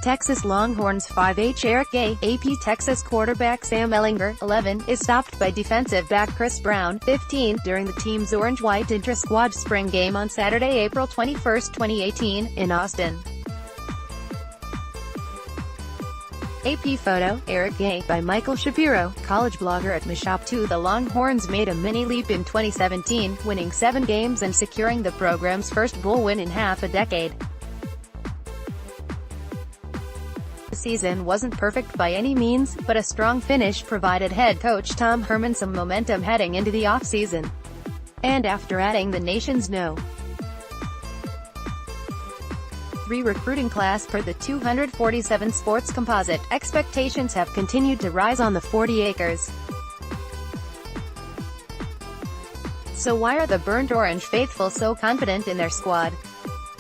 Texas Longhorns 5H Eric Gay, AP Texas quarterback Sam Ehlinger, 11, is stopped by defensive back Chris Brown, 15, during the team's orange-white intra-squad spring game on Saturday, April 21, 2018, in Austin. AP photo, Eric Gay, by Michael Shapiro, college blogger at Shapiro. The Longhorns made a mini leap in 2017, winning 7 games and securing the program's first bowl win in half a decade. The season wasn't perfect by any means, but a strong finish provided head coach Tom Herman some momentum heading into the offseason. And after adding the nation's No. 3 recruiting class per the 247 Sports Composite, expectations have continued to rise on the 40 acres. So why are the Burnt Orange faithful so confident in their squad?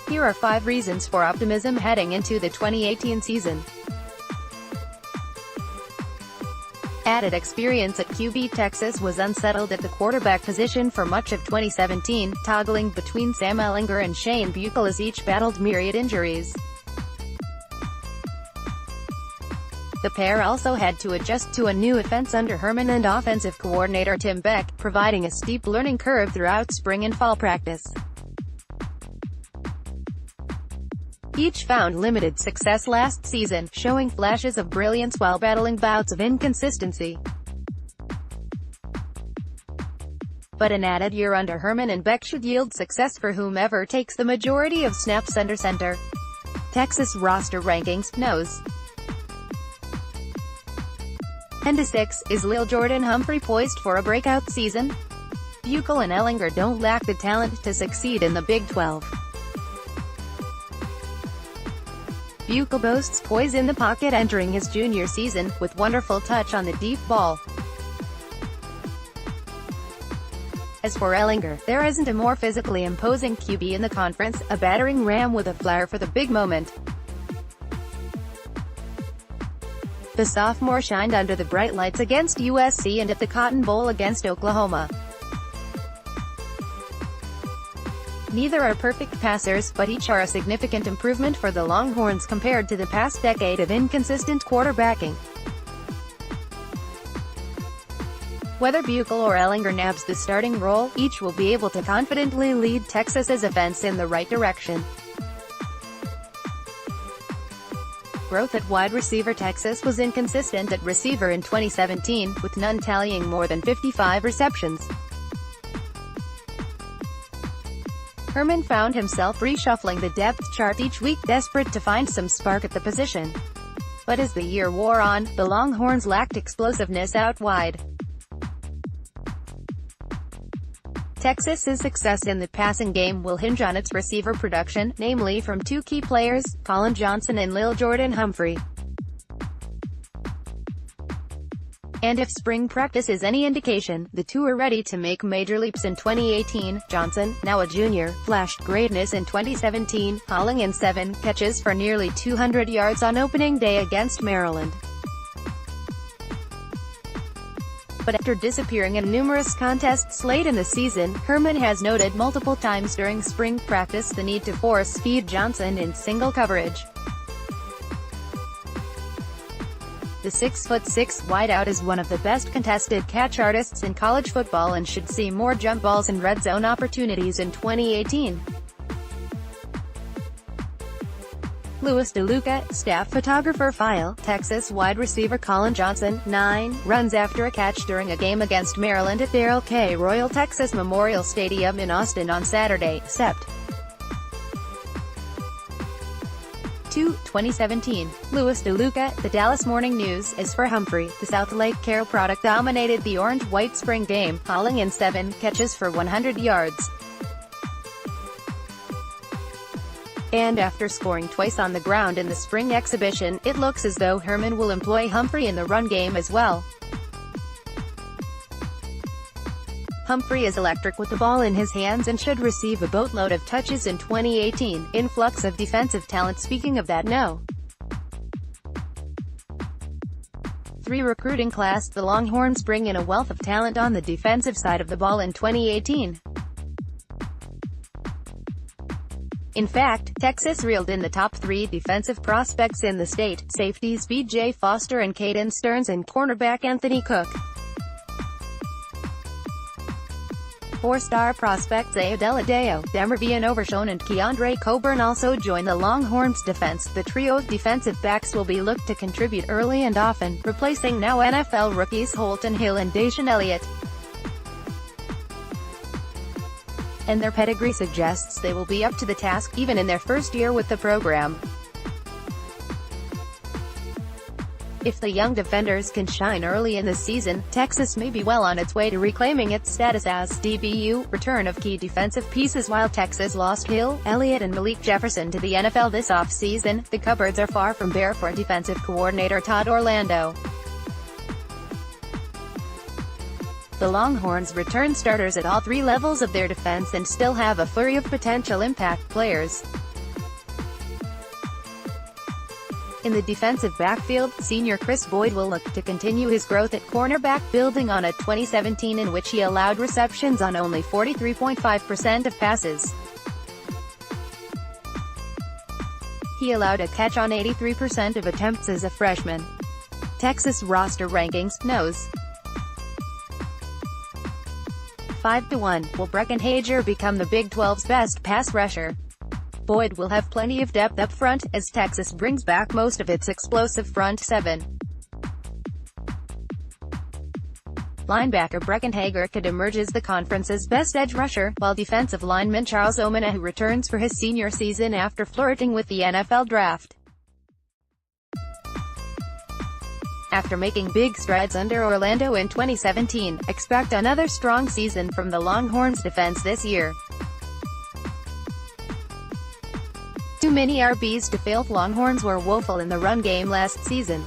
Here are 5 reasons for optimism heading into the 2018 season. Added experience at QB. Texas was unsettled at the quarterback position for much of 2017, toggling between Sam Ehlinger and Shane Buechele as each battled myriad injuries. The pair also had to adjust to a new offense under Herman and offensive coordinator Tim Beck, providing a steep learning curve throughout spring and fall practice. Each found limited success last season, showing flashes of brilliance while battling bouts of inconsistency. But an added year under Herman and Beck should yield success for whomever takes the majority of snaps under center. Texas roster rankings, nose. 10-6, is Lil Jordan Humphrey poised for a breakout season? Buechele and Ehlinger don't lack the talent to succeed in the Big 12. Buechele boasts poise in the pocket entering his junior season, with wonderful touch on the deep ball. As for Ehlinger, there isn't a more physically imposing QB in the conference, a battering ram with a flair for the big moment. The sophomore shined under the bright lights against USC and at the Cotton Bowl against Oklahoma. Neither are perfect passers, but each are a significant improvement for the Longhorns compared to the past decade of inconsistent quarterbacking. Whether Buechele or Ehlinger nabs the starting role, each will be able to confidently lead Texas's offense in the right direction. Growth at wide receiver. Texas was inconsistent at receiver in 2017, with none tallying more than 55 receptions. Herman found himself reshuffling the depth chart each week, desperate to find some spark at the position. But as the year wore on, the Longhorns lacked explosiveness out wide. Texas's success in the passing game will hinge on its receiver production, namely from 2 key players, Collin Johnson and Lil Jordan Humphrey. And if spring practice is any indication, the two are ready to make major leaps in 2018. Johnson, now a junior, flashed greatness in 2017, hauling in 7 catches for nearly 200 yards on opening day against Maryland. But after disappearing in numerous contests late in the season, Herman has noted multiple times during spring practice the need to force-feed Johnson in single coverage. The 6'6" wideout is one of the best contested catch artists in college football and should see more jump balls and red zone opportunities in 2018. Louis DeLuca, staff photographer. File, Texas wide receiver Collin Johnson, 9, runs after a catch during a game against Maryland at Darrell K. Royal Texas Memorial Stadium in Austin on Saturday, Sept. 2017. Louis DeLuca, The Dallas Morning News. As for Humphrey, the South Lake Carroll product dominated the orange-white spring game, hauling in 7 catches for 100 yards. And after scoring twice on the ground in the spring exhibition, it looks as though Herman will employ Humphrey in the run game as well. Humphrey is electric with the ball in his hands and should receive a boatload of touches in 2018. Influx of defensive talent. Speaking of that, No. 3 recruiting class. The Longhorns bring in a wealth of talent on the defensive side of the ball in 2018. In fact, Texas reeled in the top 3 defensive prospects in the state: safeties B.J. Foster and Caden Stearns and cornerback Anthony Cook. 4-star prospects Zaya Deladeo, Demervian Overshone and Keandre Coburn also join the Longhorns' defense. The trio of defensive backs will be looked to contribute early and often, replacing now NFL rookies Holton Hill and Daishan Elliott. And their pedigree suggests they will be up to the task, even in their first year with the program. If the young defenders can shine early in the season, Texas may be well on its way to reclaiming its status as DBU. Return of key defensive pieces. While Texas lost Hill, Elliott and Malik Jefferson to the NFL this offseason, the cupboards are far from bare for defensive coordinator Todd Orlando. The Longhorns return starters at all 3 levels of their defense and still have a flurry of potential impact players. In the defensive backfield, senior Chris Boyd will look to continue his growth at cornerback, building on a 2017 in which he allowed receptions on only 43.5% of passes. He allowed a catch on 83% of attempts as a freshman. Texas roster rankings, nose. 5-1, will Breckenhager become the Big 12's best pass rusher? Boyd will have plenty of depth up front, as Texas brings back most of its explosive front 7. Linebacker Breckenhager could emerge as the conference's best edge rusher, while defensive lineman Charles Omenihu, who returns for his senior season after flirting with the NFL draft. After making big strides under Orlando in 2017, expect another strong season from the Longhorns' defense this year. Too many RBs to fail. Longhorns were woeful in the run game last season.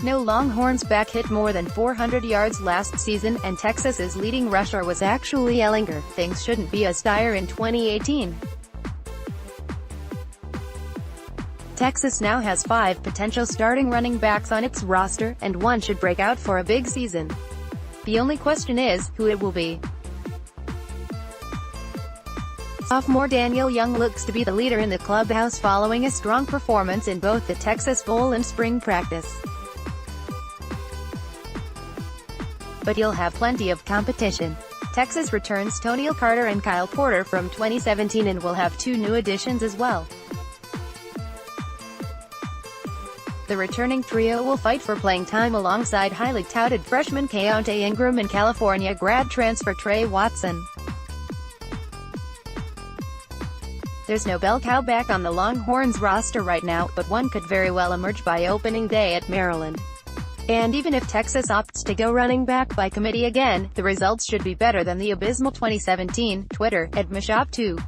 No Longhorns back hit more than 400 yards last season, and Texas's leading rusher was actually Ehlinger. Things shouldn't be as dire in 2018. Texas now has 5 potential starting running backs on its roster, and one should break out for a big season. The only question is, who it will be. Sophomore Daniel Young looks to be the leader in the clubhouse following a strong performance in both the Texas Bowl and spring practice. But he'll have plenty of competition. Texas returns Toniel Carter and Kyle Porter from 2017 and will have 2 new additions as well. The returning trio will fight for playing time alongside highly touted freshman Keontae Ingram and California grad transfer Trey Watson. There's no bell cow back on the Longhorns roster right now, but one could very well emerge by opening day at Maryland. And even if Texas opts to go running back by committee again, the results should be better than the abysmal 2017. Twitter, @Mashop2.